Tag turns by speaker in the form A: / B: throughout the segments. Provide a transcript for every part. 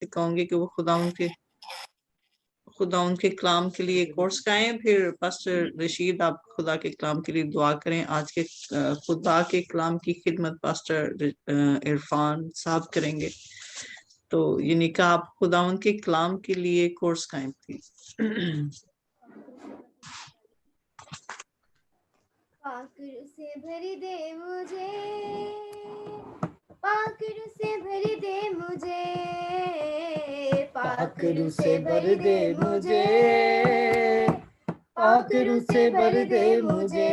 A: کہوں گی کہ وہ خدا ان کے کلام کے لیے کورس کرائیں. پھر پاسٹر رشید آپ خدا کے کلام کے لیے دعا کریں. آج کے خدا کے کلام کی خدمت پاسٹر عرفان صاحب کریں گے. تو یعنی کہ آپ خدا ان کے کلام کے لیے کورس کرائیں پلیز.
B: پاک روح سے بھر دے مجھے، پاک روح سے بھر دے مجھے، پاک روح سے بھر دے مجھے، پاک روح سے بھر دے مجھے.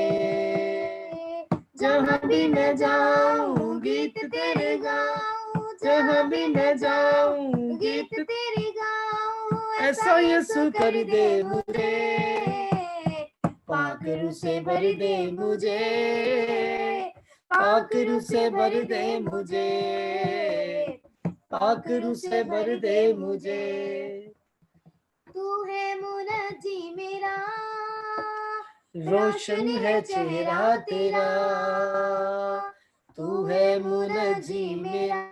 B: جہاں بھی میں جاؤں گیت تیرے گاؤں، جہاں بھی میں جاؤں گیت تیرے گاؤں. ایسا یسوع کر دے مجھے، پاک روح سے بھر دے مجھے، پاک روح سے بھر دے مجھے، پاک روح سے بھر دے مجھے. تو ہے منجی میرا، روشن ہے چہرہ تیرا، تو ہے منجی میرا.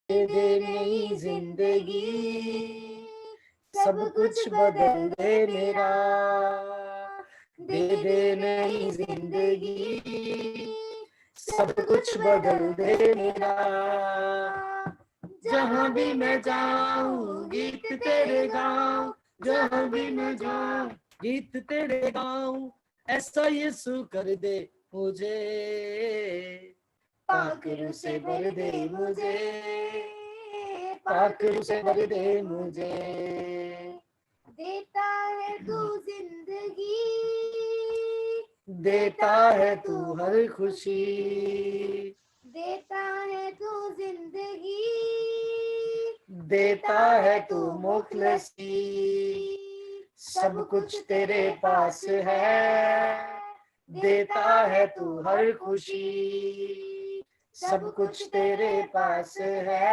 B: دے نئی زندگی، سب کچھ بدل دے میرا، دے دے نئی زندگی، سب کچھ بدل دے میرا. جہاں بھی میں جاؤں گیت تیرے گاؤں، جہاں بھی میں جاؤں
C: گیت تیرے گاؤں. ایسا یسوع کر دے مجھے،
B: پاک روح سے بھر دے مجھے، پاک روح سے بھر دے مجھے. دیتا ہے تو زندگی،
C: دیتا ہے تو ہر خوشی،
B: دیتا ہے تو زندگی،
C: دیتا ہے تو مخلصی. سب کچھ تیرے پاس ہے، دیتا ہے تو ہر خوشی. سب کچھ تیرے پاس ہے،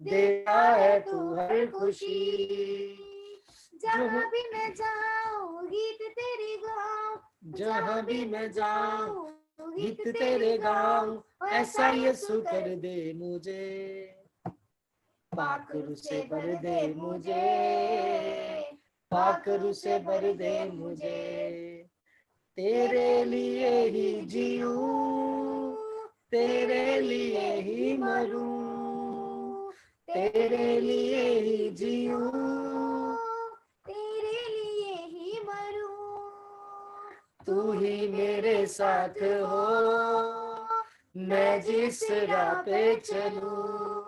C: دیتا ہے تو ہر خوشی.
B: جہاں بھی میں جاؤں گیت تیرے گاؤں،
C: جہاں بھی میں جاؤں گیت تیرے گاؤں. ایسا یسوع کر دے مجھے،
B: پاک روح سے بھر دے مجھے، پاک روح سے بھر دے مجھے.
C: تیرے لیے ہی جیوں، تیرے لیے ہی مروں، تیرے لیے ہی جیوں،
B: تیرے لیے ہی مروں.
C: تو ہی میرے ساتھ ہو، میں جس راہ پہ چلوں.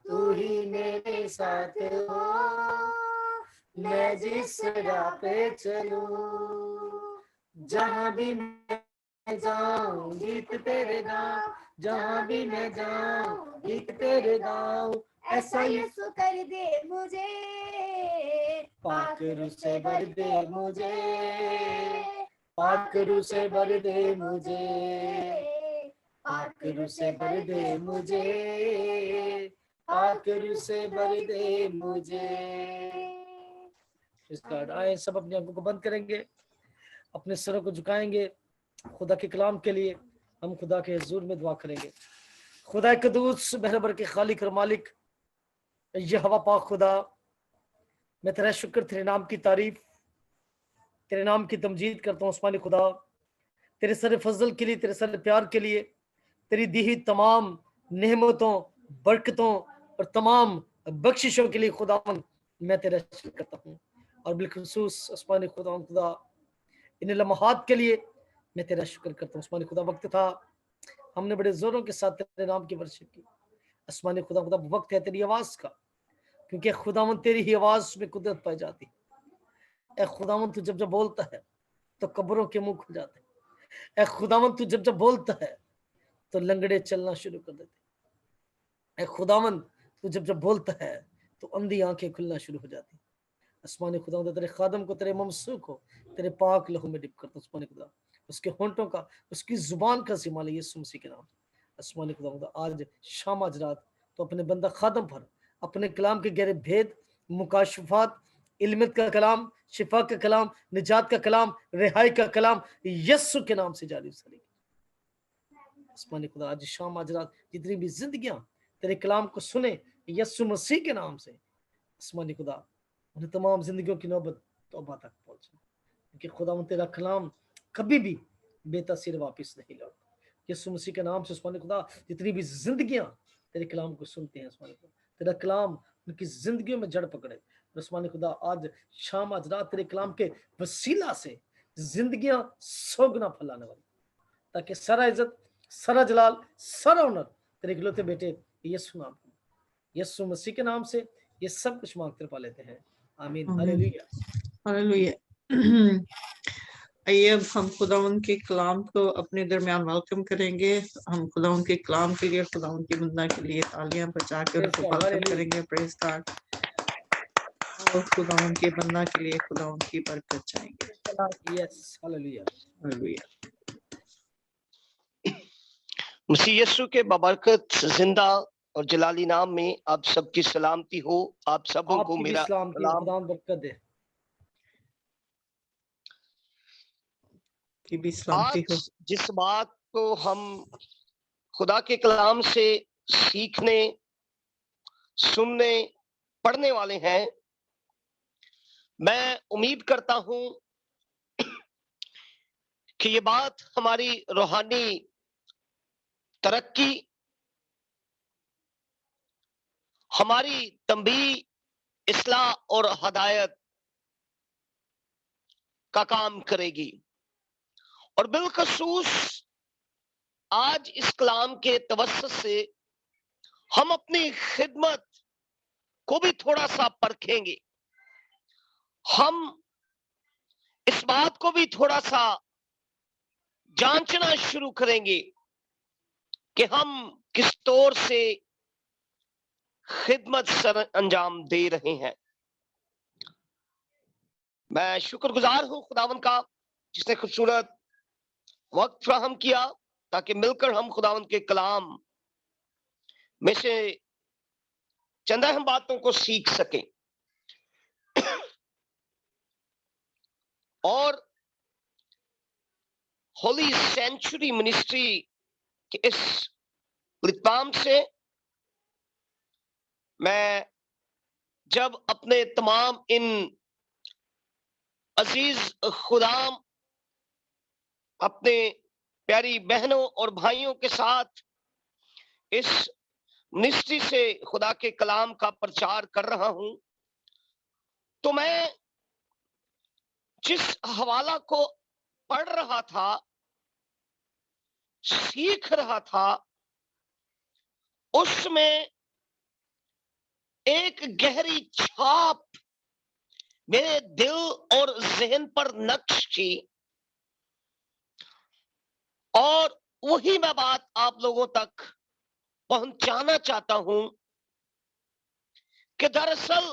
C: تو ہی میرے ساتھ ہو، میں جس راہ پہ چلوں. جہاں بھی میں جاؤں گیت تیرے گاؤں، جہاں بھی میں جاؤں گیت تیرے گاؤں.
B: ایسا یسوع کر دے مجھے،
C: پاک روح سے بھر دے مجھے، پاک روح سے بھر دے مجھے، پاک روح سے بھر دے مجھے، پاک روح سے بھر دے مجھے. اس کا آئے سب اپنی آنکھوں کو بند کریں گے، اپنے سروں کو جھکائیں گے. خدا کے کلام کے لیے ہم خدا کے حضور میں دعا کریں گے. خدا قدوس بہربر کے خالق اور مالک، یہ ہوا پاک خدا، میں تیرا شکر، تیرے نام کی تعریف، تیرے نام کی تمجید کرتا ہوں. آسمانی خدا، تیرے سر فضل کے لیے، تیرے سر پیار کے لیے، تیری دی ہوئی تمام نعمتوں، برکتوں اور تمام بخششوں کے لیے خدا میں تیرا شکر کرتا ہوں. اور بالخصوص آسمانی خدا ان لمحات کے لیے میں تیرا شکر کرتا ہوں. آسمانی خدا، وقت تھا ہم نے بڑے زوروں کے ساتھ تیرے نام کی ورشپ کی. آسمانی خدا، وقت ہے تیری آواز کا، کیونکہ خداوند تیری ہی آواز میں قدرت پائی جاتی. اے خداوند تو جب بولتا ہے تو قبروں کے منہ کھل جاتے. اے خداوند تو جب بولتا ہے تو لنگڑے چلنا شروع کر دیتے. اے خداوند تو جب بولتا ہے تو اندھی آنکھیں کھلنا شروع ہو جاتی. آسمانی خداوند، تیرے خادم کو، تیرے ممسوح کو تیرے پاک لہو میں ڈپ کرتا. آسمانی خدا، اس کے ہونٹوں کا، اس کی زبان کا ذمہ لے یسوع مسیح کے نام. آسمانی خداوند، آج شام آج رات تو اپنے بندہ خادم پر اپنے کلام کے گہرے بھید، مکاشفات، علمت کا کلام، شفا کا کلام، نجات کا کلام، رہائی کا کلام یسوع کے نام سے جاری ساری. आसमानी खुदा आज शाम आज रात जितनी भी जिंदगियां तेरे कलाम को सुने यीशु मसीह के नाम से, आसमानी खुदा उन्हें तमाम जिंदगियों की नौबत तौबा तक पहुंचे, क्योंकि खुदा तेरा कलाम कभी भी बेतासीर वापस नहीं लौटता। यीशु मसीह के नाम से आसमानी खुदा जितनी भी जिंदगियां तेरे कलाम को सुनते हैं आसमानी खुदा, तेरा कलाम उनकी जिंदगियों में जड़ पकड़े। आसमानी खुदा आज शाम आज रात तेरे कलाम के वसीला से जिंदगियां सौगुना फैलाने वाली, ताकि सारा इज्जत सारा जलाल सारा ऑनर तेरे इकलौते बेटे यीशु नाम यीशु मसीह के नाम से ये सब कुछ मांगते पा लेते हैं, आमीन हालेलुया।
A: हालेलुया। आइए अब हम खुदावंद के कलाम को अपने दरमियान वेलकम करेंगे। हम खुदावंद के कलाम के लिए, खुदावंद की बंदा के लिए तालियां बजाकर उनको वेलकम करेंगे। Praise God. और खुदावंद के बंदा के लिए खुदावंद की बरकत चाहेंगे।
C: Yes hallelujah
A: hallelujah.
D: मसीह यीशु के बाबरकत जिंदा और जलाली नाम में आप सबकी सलामती हो। आप सबों को मेरा सलाम।
C: खुदा बरकत दे।
A: की भी सलामती हो।
D: जिस बात को हम खुदा के कलाम से सीखने, सुनने, पढ़ने वाले हैं, मैं उम्मीद करता हूं कि ये बात हमारी रूहानी तरक्की, हमारी तंबीह, इस्लाह और हदायत का काम करेगी। और बिलखसूस आज इस कलाम के तवस्सुत से हम अपनी खिदमत को भी थोड़ा सा परखेंगे। हम इस बात को भी थोड़ा सा जांचना शुरू करेंगे कि हम किस तौर से खिदमत सर अंजाम दे रहे हैं। मैं शुक्रगुजार हूं खुदावन का, जिसने खूबसूरत वक्त फराहम किया ताकि मिलकर हम खुदावन के कलाम में से चंद अहम बातों को सीख सकें। और होली सेंचुरी मिनिस्ट्री के इस प्लेटफॉर्म से मैं जब अपने तमाम इन अजीज खुदाम, अपने प्यारी बहनों और भाइयों के साथ इस मिनिस्ट्री से खुदा के कलाम का प्रचार कर रहा हूं, तो मैं जिस हवाला को पढ़ रहा था, सीख रहा था, उसमें एक गहरी छाप मेरे दिल और जहन पर नक्श थी। और वही मैं बात आप लोगों तक पहुंचाना चाहता हूं कि दरअसल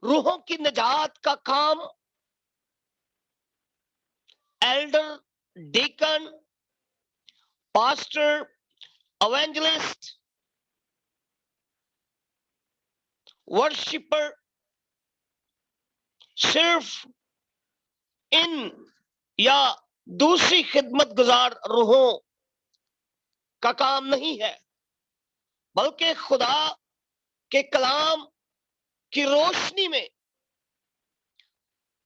D: रूहों की निजात का काम elder, deacon, pastor, evangelist, worshipper सिर्फ इन या दूसरी खिदमत गुजार रूहों का काम नहीं है, बल्कि खुदा के कलाम की रोशनी में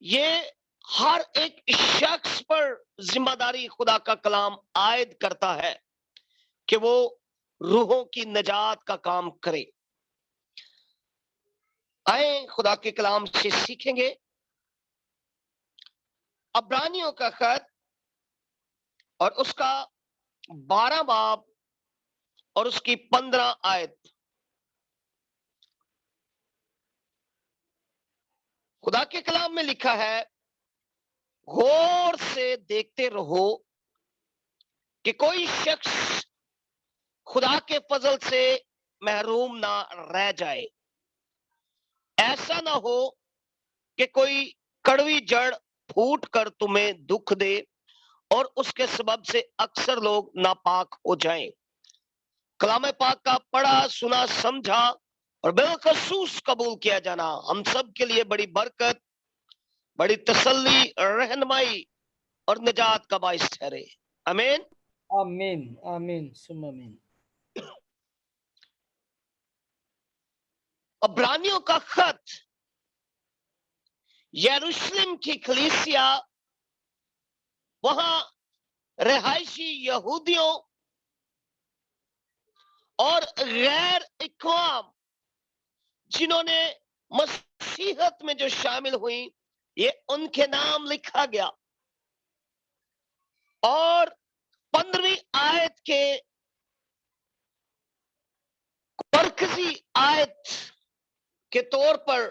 D: ये हर एक शख्स पर जिम्मेदारी खुदा का कलाम आयद करता है कि वो रूहों की निजात का काम करे। आए खुदा के कलाम से सीखेंगे। अब्रानियों का खत और उसका 12 बाब और उसकी 15 आयत। खुदा के कलाम में लिखा है, गौर से देखते रहो कि कोई शख्स खुदा के फजल से महरूम ना रह जाए। ऐसा ना हो कि कोई कड़वी जड़ फूट कर तुम्हें दुख दे और उसके सबब से अक्सर लोग नापाक हो जाएं। कलाम पाक का पढ़ा, सुना, समझा और बिलखसूस कबूल किया जाना हम सब के लिए बड़ी बरकत, बड़ी तसल्ली, रहनुमाई और निजात का बाइस ठहरे। आमीन।
C: आमीन आमीन सुम आमीन।
D: इब्रानियों का खत यरूशलेम की कलीसिया, वहां रहायशी यहूदियों और गैर इक़वाम जिन्होंने मसीहत में जो शामिल हुई, ये उनके नाम लिखा गया। और 15वीं आयत के मरकजी आयत के तौर पर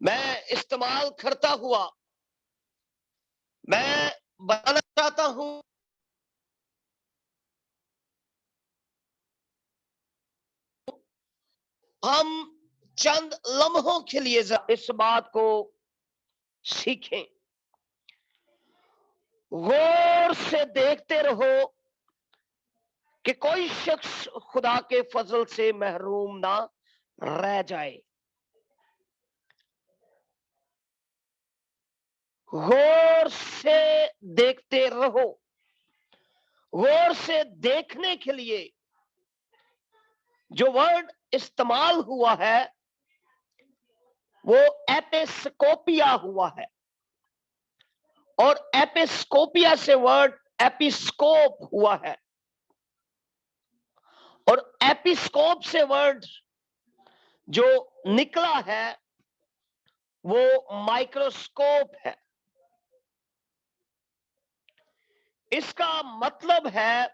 D: मैं इस्तेमाल करता हुआ मैं बताना चाहता हूं, हम चंद लम्हों के लिए इस बात को सीखें। गौर से देखते रहो कि कोई शख्स खुदा के फजल से महरूम ना रह जाए। गौर से देखते रहो। गौर से देखने के लिए जो वर्ड इस्तेमाल हुआ है वो एपिस्कोपिया हुआ है, और एपिस्कोपिया से वर्ड एपिस्कोप हुआ है, और एपिस्कोप से वर्ड जो निकला है वो माइक्रोस्कोप है। इसका मतलब है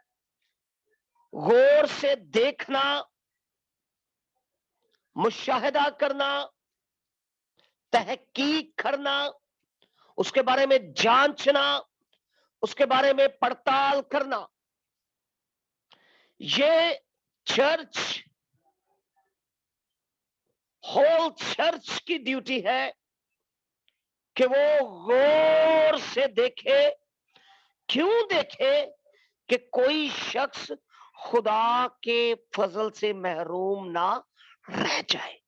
D: गौर से देखना, मुशाहिदा करना, तहकीक करना, उसके बारे में जांचना, उसके बारे में पड़ताल करना। ये चर्च, होल चर्च की ड्यूटी है कि वो गौर से देखे। क्यों देखे? कि कोई शख्स खुदा के फजल से महरूम ना रह जाए।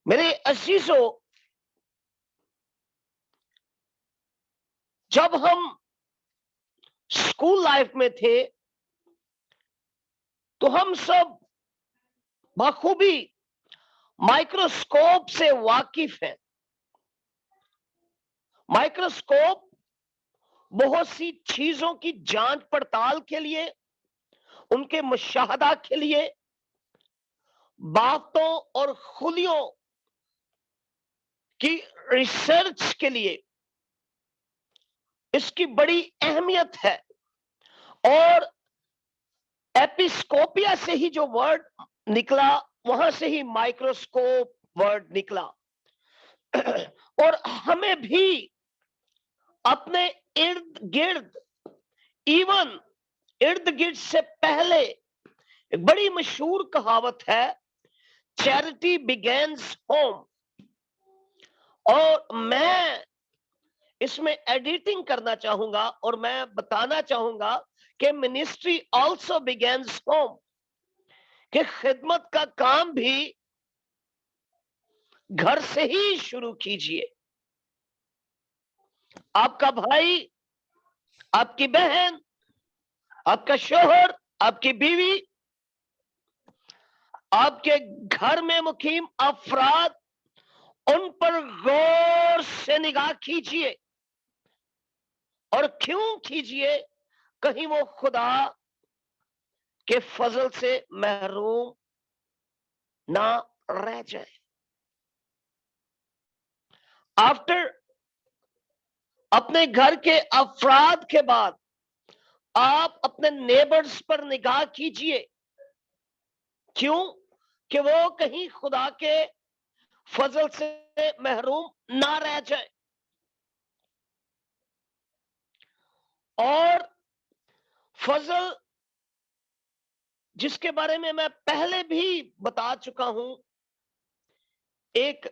D: मेरे अजीजों, जब हम स्कूल लाइफ में थे तो हम सब बखूबी माइक्रोस्कोप से वाकिफ हैं। माइक्रोस्कोप बहुत सी चीजों की जांच पड़ताल के लिए, उनके मुशाहदा के लिए, बातों और खुलियों की रिसर्च के लिए इसकी बड़ी अहमियत है। और एपिस्कोपिया से ही जो वर्ड निकला, वहां से ही माइक्रोस्कोप वर्ड निकला। और हमें भी अपने इर्द गिर्द, इवन इर्द गिर्द से पहले, एक बड़ी मशहूर कहावत है, चैरिटी बिगेन्स होम। और मैं इसमें एडिटिंग करना चाहूंगा और मैं बताना चाहूंगा कि मिनिस्ट्री ऑल्सो बिगेन्स होम, कि खिदमत का काम भी घर से ही शुरू कीजिए। आपका भाई, आपकी बहन, आपका शोहर, आपकी बीवी, आपके घर में मुकीम अफराद, उन पर गौर से निगाह कीजिए। और क्यों कीजिए? कहीं वो खुदा के फजल से महरूम ना रह जाए। आफ्टर, अपने घर के अफराद के बाद आप अपने नेबर्स पर निगाह कीजिए। क्यों? कि वो कहीं खुदा के फजल से महरूम ना रह जाए। और फजल, जिसके बारे में मैं पहले भी बता चुका हूं एक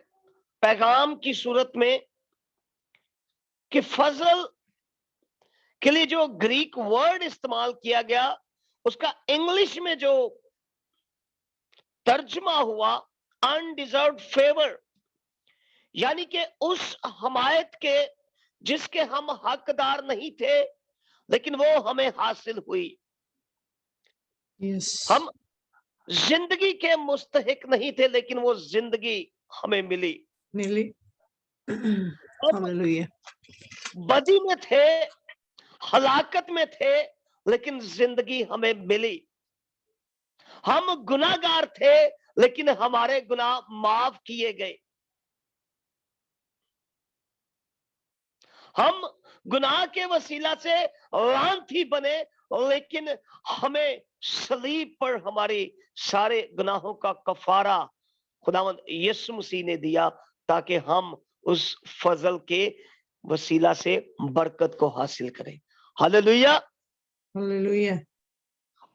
D: पैगाम की सूरत में, कि फजल के लिए जो ग्रीक वर्ड इस्तेमाल किया गया, उसका इंग्लिश में जो तर्जुमा हुआ अनडिजर्व्ड फेवर, यानी कि उस हमायत के जिसके हम हकदार नहीं थे, लेकिन वो हमें हासिल हुई।
A: Yes.
D: हम जिंदगी के मुस्तहिक नहीं थे, लेकिन वो जिंदगी हमें मिली।
A: Nearly.
D: हम
A: Hallelujah.
D: बदी में थे, हलाकत में थे, लेकिन जिंदगी हमें मिली। हम गुनाहगार थे, लेकिन हमारे गुनाह माफ किए गए। हम गुनाह के वसीला से लांती बने, लेकिन हमें सलीब पर हमारे सारे गुनाहों का कफारा खुदावंद यीशु मसीह ने दिया, ताकि हम उस फजल के वसीला से बरकत को हासिल करें। हालेलुया।
A: Hallelujah.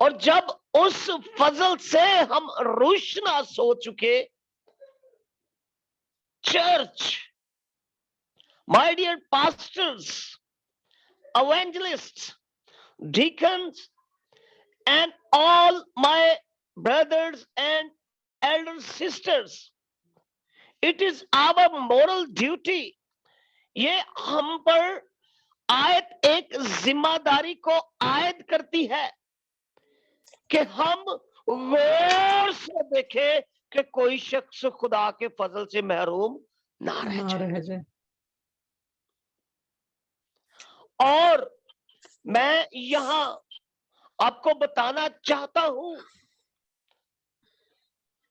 D: और जब उस फजल से हम रोशनास हो चुके, church, my dear pastors, evangelists, deacons, and all my brothers and elder sisters, it is our moral duty. ये हम पर आयत एक जिम्मेदारी को आयद करती है कि हम गौर से देखें कि कोई शख्स खुदा के फजल से महरूम ना रह
A: ना
D: जाए।
A: रह जाए।
D: और मैं यहां आपको बताना चाहता हूं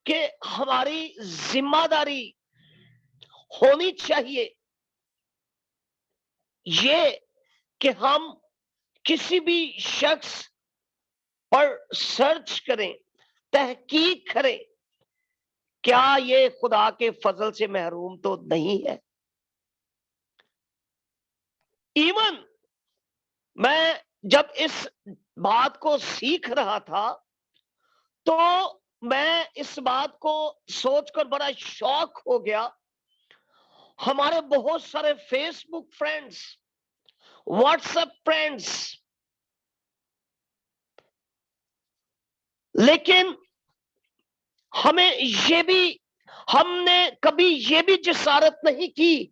D: कि हमारी जिम्मेदारी होनी चाहिए ये कि हम किसी भी शख्स पर सर्च करें, तहकीक करें, क्या ये खुदा के फजल से महरूम तो नहीं है। इवन मैं जब इस बात को सीख रहा था, तो मैं इस बात को सोचकर बड़ा शौक हो गया। हमारे बहुत सारे फेसबुक फ्रेंड्स, व्हाट्सएप फ्रेंड्स, लेकिन हमने कभी ये भी जिसारत नहीं की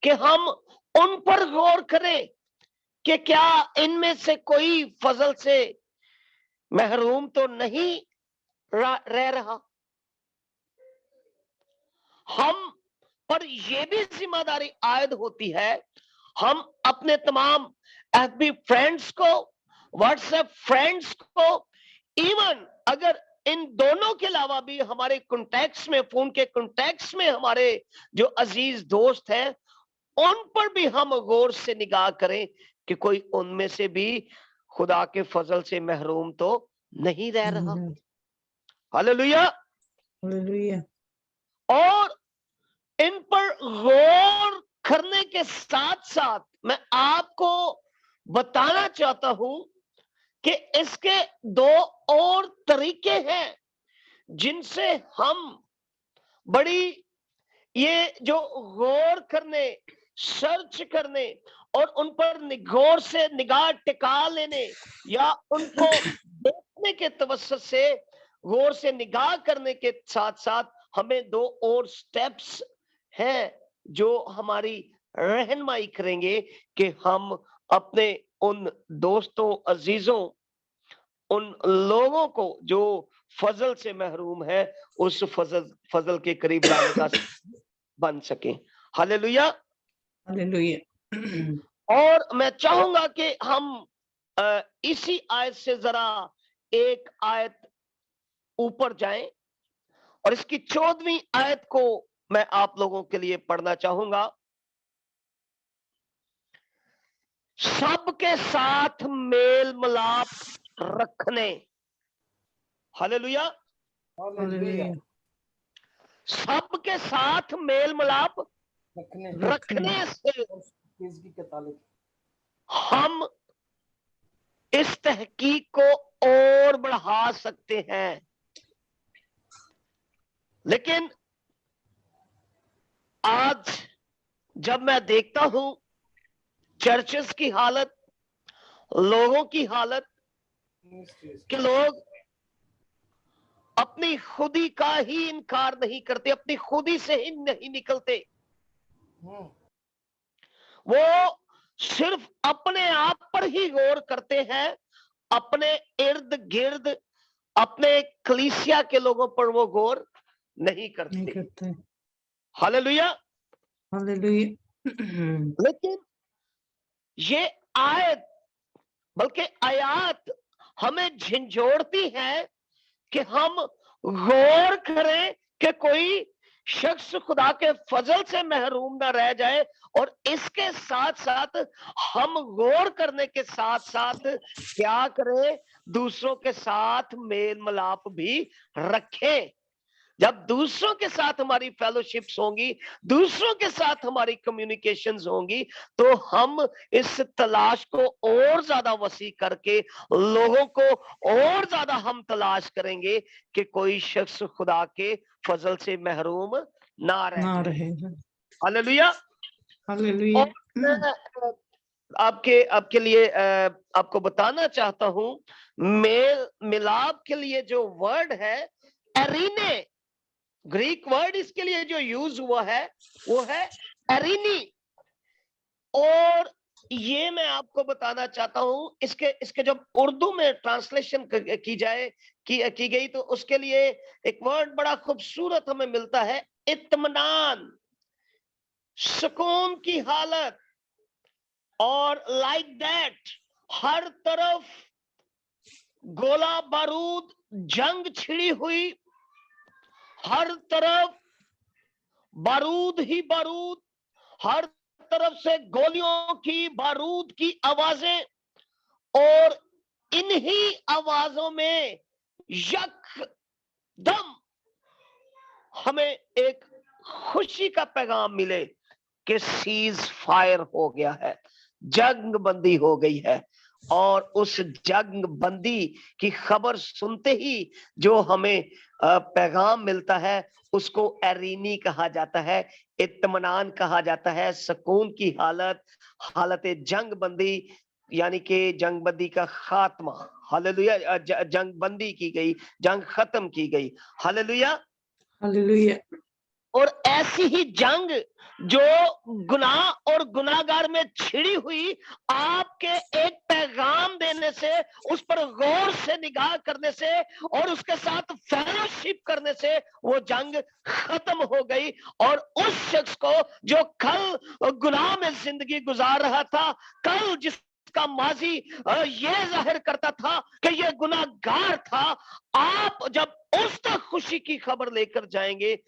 D: कि हम उन पर गौर करें कि क्या इनमें से कोई फजल से महरूम तो नहीं रह रहा। हम पर यह भी जिम्मेदारी आयद होती है, हम अपने तमाम एफबी फ्रेंड्स को, व्हाट्सएप फ्रेंड्स को, इवन अगर इन दोनों के अलावा भी हमारे कॉन्टैक्ट्स में, फोन के कॉन्टैक्ट्स में हमारे जो अजीज दोस्त हैं, उन पर भी हम गौर से निगाह करें कि कोई उनमें से भी खुदा के फजल से महरूम तो नहीं रह रहा। हालेलुया।
A: हालेलुया।
D: और इन पर गौर करने के साथ साथ मैं आपको बताना चाहता हूं कि इसके दो और तरीके हैं जिनसे हम बड़ी ये जो गौर करने, सर्च करने और उन पर गौर से निगाह टिका लेने या उनको देखने के तवज्जुह से गौर से निगाह करने के साथ साथ हमें दो और स्टेप्स हैं जो हमारी रहनुमाई करेंगे कि हम अपने उन दोस्तों, अजीजों, उन लोगों को जो फजल से महरूम है, उस फजल के करीब लाने का बन सके। हालेलुया।
A: हालेलुया।
D: और मैं चाहूंगा कि हम इसी आयत से जरा एक आयत ऊपर जाएं और इसकी 14वीं आयत को मैं आप लोगों के लिए पढ़ना चाहूंगा। सबके साथ मेल मिलाप रखने। हालेलुया।
A: हालेलुया।
D: सबके साथ मेल मिलाप रखने से हम इस तहकीक को और बढ़ा सकते हैं। लेकिन आज जब मैं देखता हूं चर्चेस की हालत, लोगों की हालत, कि लोग अपनी खुदी का ही इनकार नहीं करते, अपनी खुदी से ही नहीं निकलते, वो सिर्फ अपने आप पर ही गौर करते हैं, अपने इर्द गिर्द अपने कलीसिया के लोगों पर वो गौर नहीं
A: नहीं
D: करते।
A: करते।
D: हालेलुया।
A: हालेलुया।
D: लेकिन ये आयत बल्कि आयात हमें झंझोड़ती है कि हम गौर करें कि कोई शख्स खुदा के फजल से महरूम ना रह जाए, और इसके साथ साथ हम गौर करने के साथ साथ क्या करें, दूसरों के साथ मेल मिलाप भी रखें। जब दूसरों के साथ हमारी फेलोशिप्स होंगी, दूसरों के साथ हमारी कम्युनिकेशंस होंगी, तो हम इस तलाश को और ज्यादा वसी करके लोगों को और ज्यादा हम तलाश करेंगे कि कोई शख्स खुदा के फजल से महरूम ना रह
A: ना
D: जाए।
A: रहेगा।
D: हालेलुया।
A: हालेलुया।
D: और मैं आपके लिए आपको बताना चाहता हूं, मेल मिलाप के लिए जो वर्ड है एरीने, ग्रीक वर्ड इसके लिए जो यूज हुआ है वो है एरिनी। और ये मैं आपको बताना चाहता हूं, इसके जब उर्दू में ट्रांसलेशन की जाए की गई तो उसके लिए एक वर्ड बड़ा खूबसूरत हमें मिलता है, इत्मीनान, सुकून की हालत। और लाइक दैट हर तरफ गोला बारूद, जंग छिड़ी हुई, हर तरफ बारूद ही बारूद, हर तरफ से गोलियों की बारूद की आवाजें, और इन्हीं आवाजों में यकदम हमें एक खुशी का पैगाम मिले कि सीज फायर हो गया है, जंग बंदी हो गई है। और उस जंग बंदी की खबर सुनते ही जो हमें पैगाम मिलता है उसको एरीनी कहा जाता है, इत्मीनान कहा जाता है, सुकून की हालत, हालत जंग बंदी, यानी कि जंग बंदी का खात्मा। हालेलुया। जंग बंदी की गई, जंग खत्म की गई। हालेलुया।
A: हालेलुया।
D: और ऐसी ही जंग जो गुनाह और गुनाहगार में छिड़ी हुई, आपके एक पैगाम देने से, उस पर गौर से निगाह करने से और उसके साथ फेलोशिप करने से वो जंग खत्म हो गई। और उस शख्स को जो कल गुनाह में जिंदगी गुजार रहा था, कल जिसका माजी ये जाहिर करता था कि ये गुनाहगार था, आप जब उस तक खुशी की खबर लेकर जाएंगे,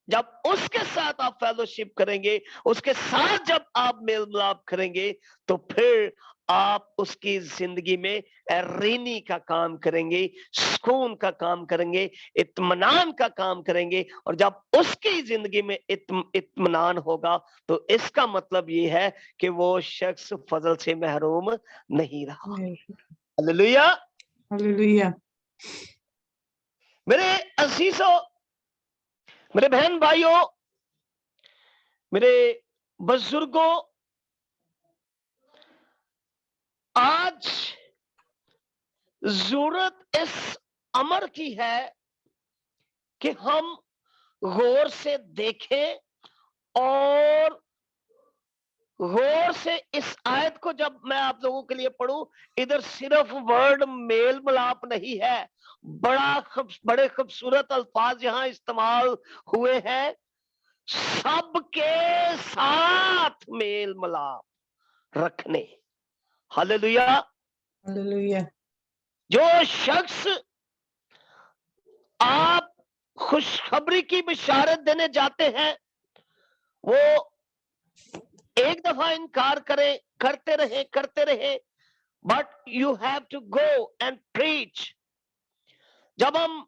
D: जब उसके साथ आप फेलोशिप करेंगे, उसके साथ जब आप मेल मिलाप करेंगे, तो फिर आप उसकी जिंदगी में एरीनी का काम करेंगे, सुकून का काम करेंगे, इत्मीनान का काम करेंगे। और जब उसकी जिंदगी में इत्मीनान होगा तो इसका मतलब ये है कि वो शख्स फजल से महरूम नहीं रहा। हालेलुया।
A: हालेलुया।
D: मेरे अजीजों, मेरे बहन भाइयों, मेरे बुजुर्गों, आज जरूरत इस अमर की है कि हम गौर से देखें और गौर से इस आयत को जब मैं आप लोगों के लिए पढ़ूं, इधर सिर्फ वर्ड मेल मिलाप नहीं है, बड़े खूबसूरत अल्फाज यहां इस्तेमाल हुए हैं, सबके साथ मेल मिलाप रखने। हालेलुया।
A: हालेलुया।
D: जो शख्स आप खुशखबरी की बिशारत देने जाते हैं, वो एक दफा इनकार करते रहे, but you have to go and preach. जब हम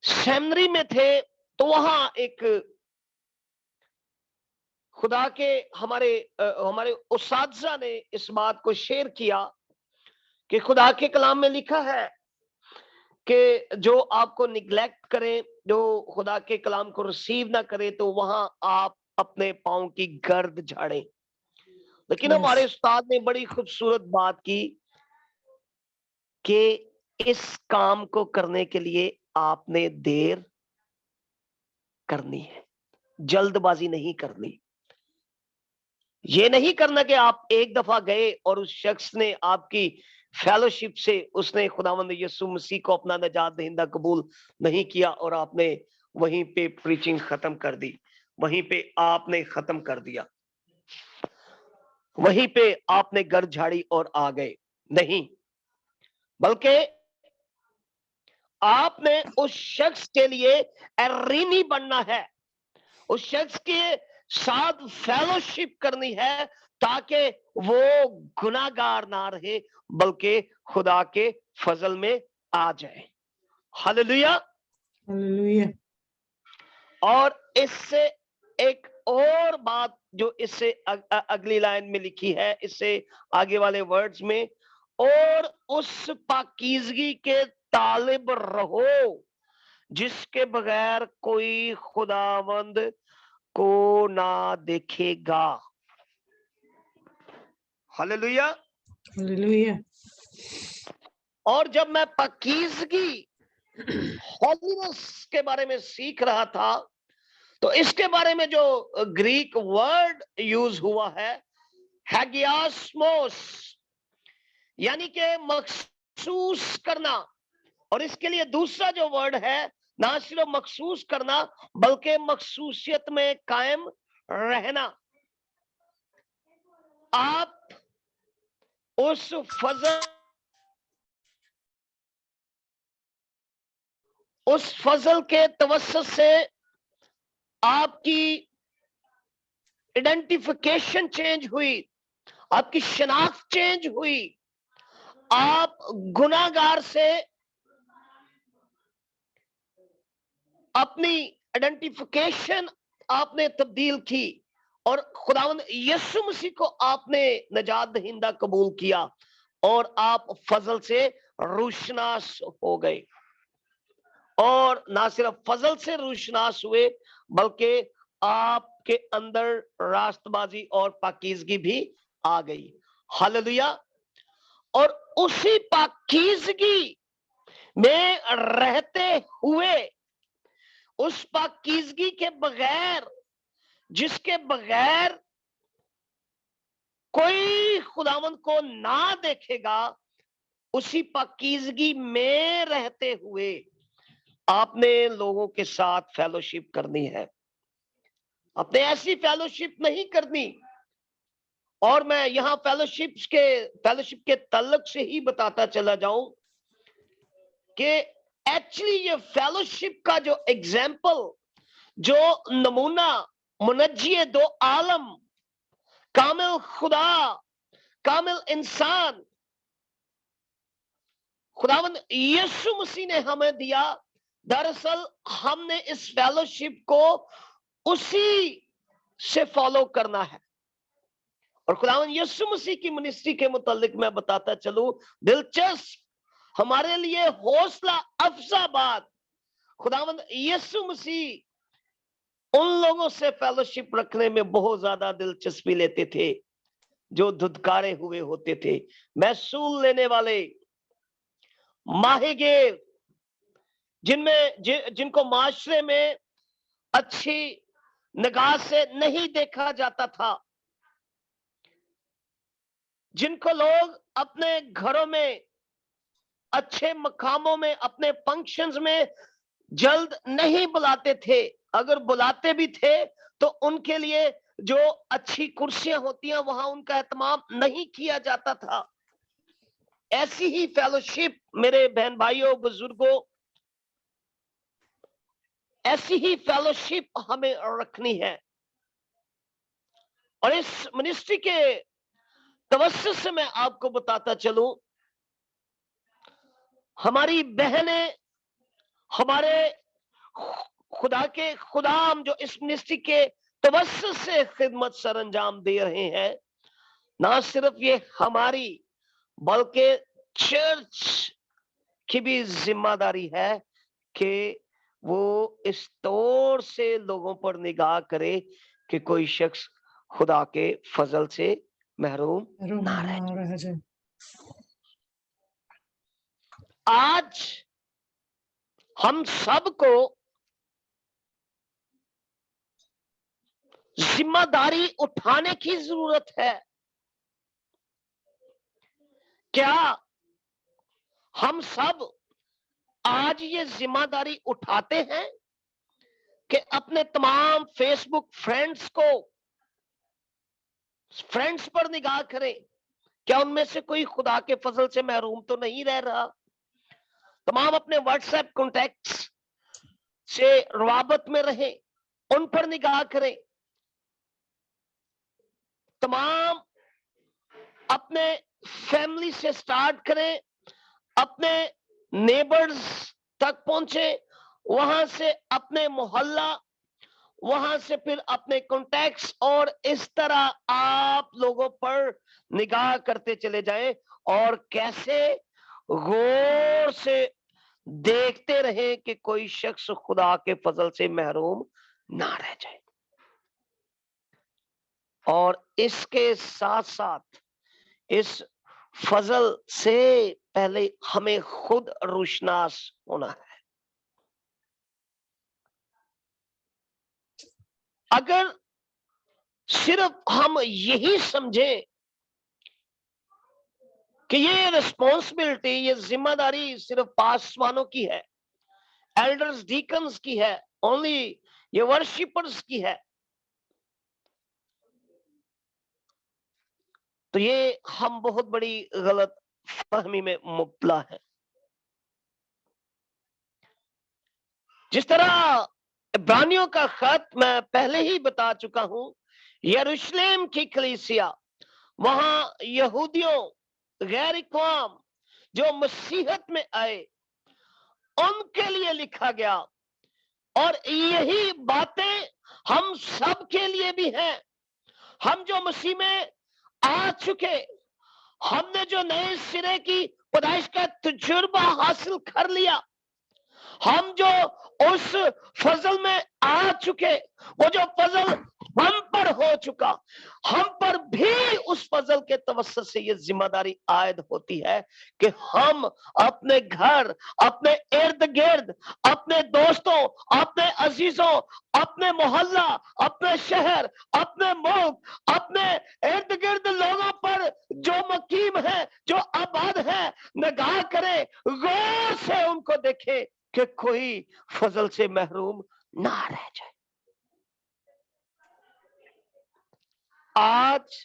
D: सेमिनरी में थे तो वहां एक खुदा के हमारे उस्ताद ने इस बात को शेयर किया कि खुदा के कलाम में लिखा है कि जो आपको निग्लेक्ट करे, जो खुदा के कलाम को रिसीव ना करे, तो वहां आप अपने पांव की गर्द झाड़े। लेकिन हमारे उस्ताद ने बड़ी खूबसूरत बात की कि इस काम को करने के लिए आपने देर करनी है, जल्दबाजी नहीं करनी। یہ نہیں کرنا کہ آپ ایک دفعہ گئے اور اس شخص نے آپ کی فیلوشپ سے اس نے خداوند یسوع مسیح کو اپنا نجات دہندہ قبول نہیں کیا اور آپ نے وہیں پہ پریچنگ ختم کر دی، وہیں پہ آپ نے ختم کر دیا، وہیں پہ آپ نے گھر جھاڑی اور آ گئے. نہیں، بلکہ آپ نے اس شخص کے لیے ارینی بننا ہے، اس شخص کے ساتھ فیلوشپ کرنی ہے تاکہ وہ گناہگار نہ رہے بلکہ خدا کے فضل میں آ جائے. ہاللیلویا.
A: ہاللیلویا.
D: اور اس سے ایک اور بات جو اس سے اگلی لائن میں لکھی ہے، اس سے آگے والے ورڈز میں، اور اس پاکیزگی کے طالب رہو جس کے بغیر کوئی خداوند کو نہ دیکھے گا. ہاللیلویا.
A: ہاللیلویا.
D: اور جب میں پاکیزگی ہولینس کے بارے میں سیکھ رہا تھا تو اس کے بارے میں جو گریک ورڈ یوز ہوا ہے ہیگیاسموس، یعنی کہ مخصوص کرنا، اور اس کے لیے دوسرا جو ورڈ ہے نہ صرف مخصوص کرنا بلکہ مخصوصیت میں قائم رہنا. آپ اس فضل کے توسط سے آپ کی آئیڈینٹیفیکیشن چینج ہوئی، آپ کی شناخت چینج ہوئی، آپ گناہگار سے اپنی آئیڈینٹیفیکیشن آپ نے تبدیل کی اور خداوند یسوع مسیح کو آپ نے نجات دہندہ قبول کیا اور آپ فضل سے روشناس ہو گئے. اور نہ صرف فضل سے روشناس ہوئے بلکہ آپ کے اندر راست بازی اور پاکیزگی بھی آ گئی. ہاللیلویا. اور اسی پاکیزگی میں رہتے ہوئے، اس پاکیزگی کے بغیر جس کے بغیر کوئی خداوند کو نہ دیکھے گا، اسی پاکیزگی میں رہتے ہوئے آپ نے لوگوں کے ساتھ فیلوشپ کرنی ہے. آپ نے ایسی فیلوشپ نہیں کرنی. اور میں یہاں فیلوشپ کے تعلق سے ہی بتاتا چلا جاؤں کہ ایکچولی یہ فیلوشپ کا جو ایگزامپل، جو نمونہ منجی دو عالم، کامل خدا، کامل انسان خداوند یسوع مسیح نے ہمیں دیا، دراصل ہم نے اس فیلوشپ کو اسی سے فالو کرنا ہے. اور خداوند یسوع مسیح کی منسٹری کے متعلق میں بتاتا چلوں، دلچسپ ہمارے لیے حوصلہ افزا بات، خداوند یسوع مسیح ان لوگوں سے فیلوشپ رکھنے میں بہت زیادہ دلچسپی لیتے تھے جو دھتکارے ہوئے ہوتے تھے، محصول لینے والے، ماہی گیر، جن کو معاشرے میں اچھی نگاہ سے نہیں دیکھا جاتا تھا، جن کو لوگ اپنے گھروں میں، اچھے مقاموں میں، اپنے فنکشنز میں جلد نہیں بلاتے تھے، اگر بلاتے بھی تھے تو ان کے لیے جو اچھی کرسیاں ہوتی ہیں وہاں ان کا اہتمام نہیں کیا جاتا تھا. ایسی ہی فیلوشپ میرے بہن بھائیوں، بزرگوں، ایسی ہی فیلوشپ ہمیں رکھنی ہے. اور اس منسٹری کے توسط سے میں آپ کو بتاتا چلوں، ہماری بہنیں، ہمارے خدا کے خدام جو اس منسٹری کے توسط سے خدمت سر انجام دے رہے ہیں، نہ صرف یہ ہماری بلکہ چرچ کی بھی ذمہ داری ہے کہ وہ اس طور سے لوگوں پر نگاہ کرے کہ کوئی شخص خدا کے فضل سے محروم نہ رہ جائے. آج ہم سب کو जिम्मेदारी उठाने की जरूरत है। क्या हम सब आज ये जिम्मेदारी उठाते हैं कि अपने तमाम फेसबुक फ्रेंड्स पर निगाह करें, क्या उनमें से कोई खुदा के फजल से महरूम तो नहीं रह रहा? तमाम अपने व्हाट्सएप कॉन्टैक्ट्स से रवाबत में रहें, उन पर निगाह करें। तमाम अपने फैमिली से स्टार्ट करें, अपने नेबर्स तक पहुंचे, वहां से अपने मोहल्ला, वहां से फिर अपने कॉन्टैक्ट्स, और इस तरह आप लोगों पर निगाह करते चले जाएं और कैसे गौर से देखते रहें कि कोई शख्स खुदा के फजल से महरूम ना रह जाए। और इसके साथ साथ इस फजल से पहले हमें खुद रुशनास होना है। अगर सिर्फ हम यही समझें कि ये रिस्पॉन्सिबिलिटी, ये जिम्मेदारी सिर्फ पासवानों की है, एल्डर्स डीकन्स की है, ओनली ये वर्शिपर्स की है, तो ये हम बहुत बड़ी गलत फहमी में मुब्तला है। जिस तरह इब्रानियों का खत मैं पहले ही बता चुका हूं, यरूशलेम की कलीसिया, वहां यहूदियों गैर इक़वाम जो मसीहत में आए उनके लिए लिखा गया, और यही बातें हम सब के लिए भी हैं। हम जो मसीह में आ चुके, हमने जो नए सिरे की पैदाइश का तजुर्बा हासिल कर लिया, हम जो उस फजल में आ चुके, वो जो फजल हम पर हो चुका, हम पर भी उस फजल के तवस्सुत से ये जिम्मेदारी आयद होती है कि हम अपने घर, अपने इर्द गिर्द, अपने दोस्तों, अपने अजीजों, अपने मोहल्ला, अपने शहर, अपने मुल्क, अपने इर्द गिर्द लोगों पर जो मकीम है, जो आबाद है, निगाह करें, गौर से उनको देखें कि कोई फजल से महरूम ना रह जाए। आज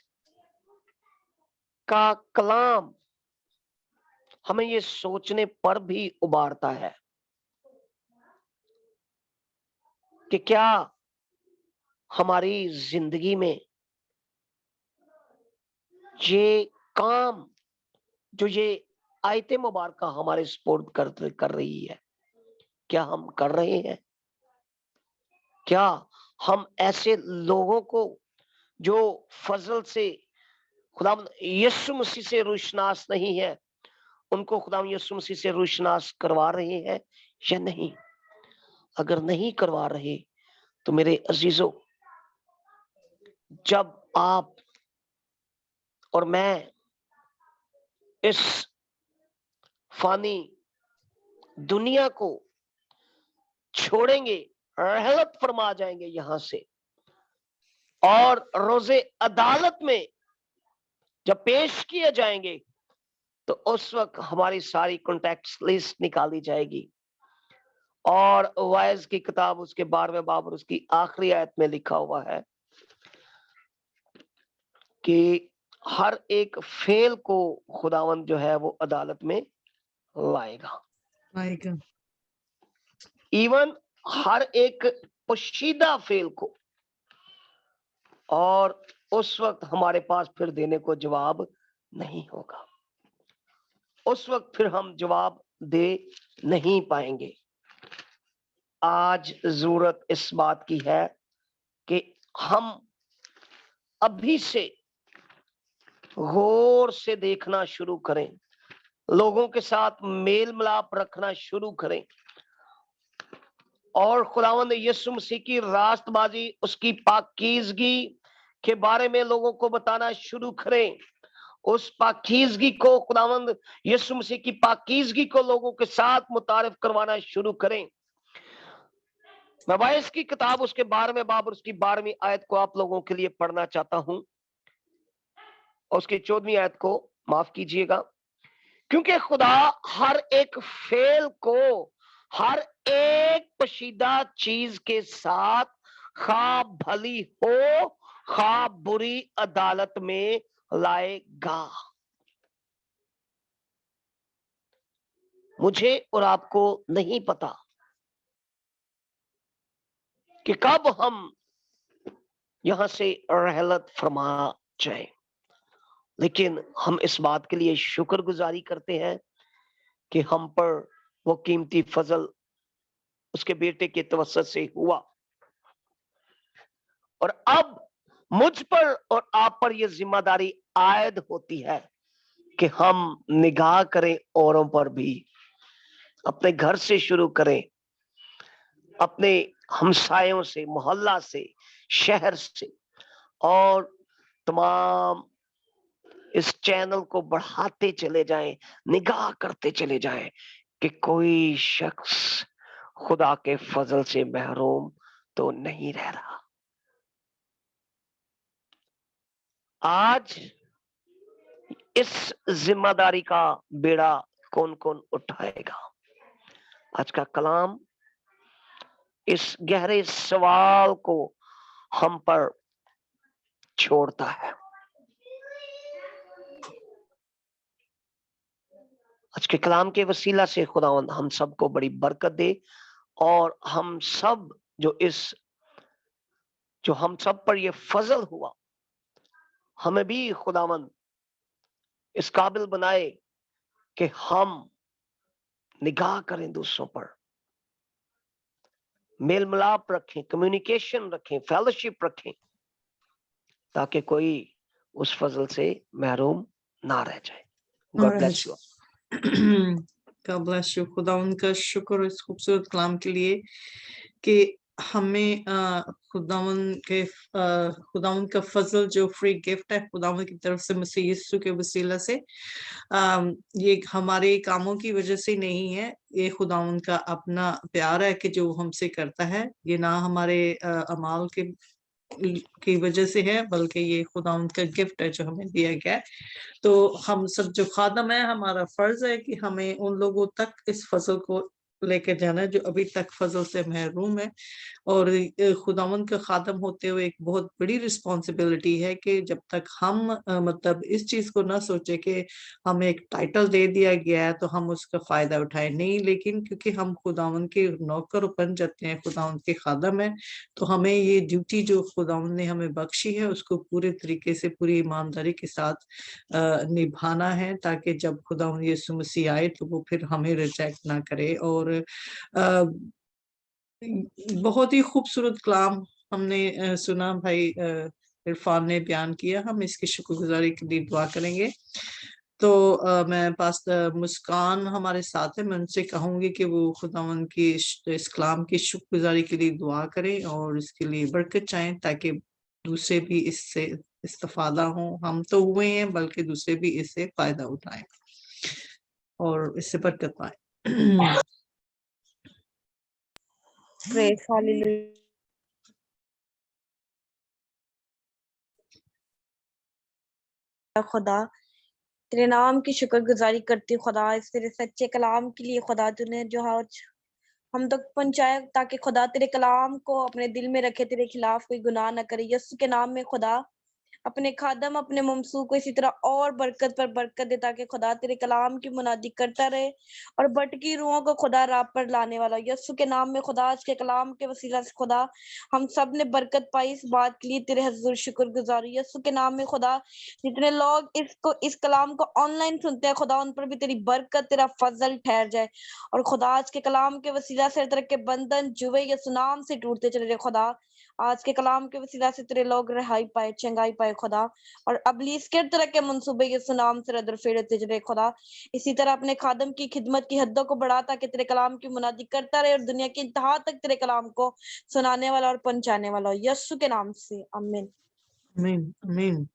D: का कलाम हमें ये सोचने पर भी उबारता है कि क्या हमारी जिंदगी में ये काम जो ये आयते मुबारका हमारे सपोर्ट कर रही है, क्या हम कर रहे हैं? क्या हम ऐसे लोगों को जो फजल से खुदा यीशु मसीह से रुशनास नहीं है, उनको खुदा यीशु मसीह से रुशनास करवा रहे हैं या नहीं? अगर नहीं करवा रहे तो मेरे अजीजों, जब आप और मैं इस फानी दुनिया को छोड़ेंगे, रहलत फरमा जाएंगे यहां से, और रोजे अदालत में जब पेश किए जाएंगे, तो उस वक्त हमारी सारी कॉन्टैक्ट लिस्ट निकाली जाएगी। और वाइज की किताब उसके 12वें बाब और उसकी आखिरी आयत में लिखा हुआ है कि हर एक फेल को खुदावंद जो है वो अदालत में लाएगा। इवन हर एक पोशीदा फेल को। और उस वक्त हमारे पास फिर देने को जवाब नहीं होगा, उस वक्त फिर हम जवाब दे नहीं पाएंगे। आज जरूरत इस बात की है कि हम अभी से गौर से देखना शुरू करें, लोगों के साथ मेल मिलाप रखना शुरू करें, और खुदावंद यीशु मसीह की रास्तबाजी, उसकी पाकीज़गी के बारे में लोगों को बताना शुरू करें। उस पाकीज़गी को, खुदावंद यीशु मसीह की पाकीज़गी को लोगों के साथ मुतारिफ करवाना शुरू करें। मैं वाइस की किताब उसके 12वें बाब और उसकी 12वीं आयत को आप लोगों के लिए पढ़ना चाहता हूं, और उसकी 14वीं आयत को माफ कीजिएगा, क्योंकि खुदा हर एक फेल को हर एक पशीदा चीज के साथ खा भली हो खा बुरी अदालत में लाएगा। मुझे और आपको नहीं पता कि कब हम यहां से रहलत फरमा जाए, लेकिन हम इस बात के लिए शुक्रगुजारी करते हैं कि हम पर वो कीमती फजल उसके बेटे के तवस्सुत से हुआ, और अब मुझ पर और आप पर यह जिम्मेदारी आयद होती है कि हम निगाह करें औरों पर भी, अपने घर से शुरू करें, अपने हमसायों से, मोहल्ला से, शहर से, और तमाम इस चैनल को बढ़ाते चले जाएं, निगाह करते चले जाएं कि कोई शख्स खुदा के फजल से महरूम तो नहीं रह रहा। आज इस जिम्मेदारी का बेड़ा कौन कौन उठाएगा? आज का कलाम इस गहरे सवाल को हम पर छोड़ता है। आज के कलाम के वसीला से खुदावंद हम सबको बड़ी बरकत दे, और हम सब जो हम सब पर ये फजल हुआ, हमें भी खुदावंद इस काबिल बनाए कि हम निगाह करें दूसरों पर, मेल मिलाप रखें, कम्युनिकेशन रखें, फेलोशिप रखें, ताकि कोई उस फजल से महरूम ना रह जाए। God bless you.
A: God bless you. खुदा उनका शुक्र इस खूबसूरत कलाम के लिए कि हमें खुदावन का फजल जो फ्री गिफ्ट है खुदावन की तरफ से मसीह यीशु के वसीला से, ये हमारे कामों की वजह से नहीं है, ये खुदावन का अपना प्यार है कि जो हमसे करता है, ये ना हमारे अमाल की वजह से है, बल्कि ये खुदावन का गिफ्ट है जो हमें दिया गया है। तो हम सब जो खादम है, हमारा फर्ज है कि हमें उन लोगों तक इस फजल को लेकर जाना है जो अभी तक फजल से महरूम है, और खुदावन का खादम होते हुए एक बहुत बड़ी रिस्पॉन्सिबिलिटी है कि जब तक हम मतलब इस चीज को ना सोचे कि हमें एक टाइटल दे दिया गया है तो हम उसका फायदा उठाए, नहीं, लेकिन क्योंकि हम खुदावन के नौकर बन जाते हैं, खुदावन के खादम है, तो हमें ये ड्यूटी जो खुदावन ने हमें बख्शी है उसको पूरे तरीके से, पूरी ईमानदारी के साथ निभाना है, ताकि जब खुदावन यीशु मसीह आए तो वो फिर हमें रिजेक्ट ना करे। और बहुत ही खूबसूरत कलाम हमने सुना, भाई इरफान ने बयान किया, हम इसकी शुक्रगुजारी के लिए दुआ करेंगे। तो मैं पास्टर मुस्कान हमारे साथ है, मैं उनसे कहूंगी कि वो खुदावन की इस कलाम की शुक्रगुजारी के लिए दुआ करें और इसके लिए बरकत चाहें, ताकि दूसरे भी इससे इस्तेफादा हो, हम तो हुए हैं बल्कि दूसरे भी इससे फायदा उठाएं और इससे बरकत पाएं।
B: Praise hallelujah. खुदा तेरे नाम की शुक्रगुजारी करती हूँ खुदा, इस तेरे सच्चे कलाम के लिए खुदा, तूने जो आज हम तक पहुंचाया, ताकि खुदा तेरे कलाम को अपने दिल में रखे, तेरे खिलाफ कोई गुनाह न करे। यीशु के नाम में खुदा अपने खादम, अपने ममसू को इसी तरह और बरकत पर बरकत दे, ताकि खुदा तेरे कलाम की मुनादी करता रहे और भटकी रूहों को खुदा राह पर लाने वाला। यीशु के नाम में खुदा आज के कलाम के वसीला से खुदा हम सब ने बरकत पाई, इस बात के लिए तेरे हजूर शुक्रगुजारी। यीशु के नाम में खुदा जितने लोग इस कलाम को ऑनलाइन सुनते हैं खुदा, उन पर भी तेरी बरकत, तेरा फजल ठहर जाए, और खुदा आज के कलाम के वसीला से तरह के बंधन जुए यीशु नाम से टूटते चले रहे खुदा। आज के कलाम के वसीला से तेरे लोग रिहाई पाए, चंगाई पाए खुदा, और अबलीस के तरह के मंसूबे यीशु नाम से रदर फेरते चले खुदा। इसी तरह अपने खादम की खिदमत की हदों को बढ़ा, ताकि तेरे कलाम की मुनादी करता रहे और दुनिया की इंतहा तक तेरे कलाम को सुनाने वाला और पहुंचाने वाला हो। यीशु के नाम से आमीन।
A: आमीन आमीन।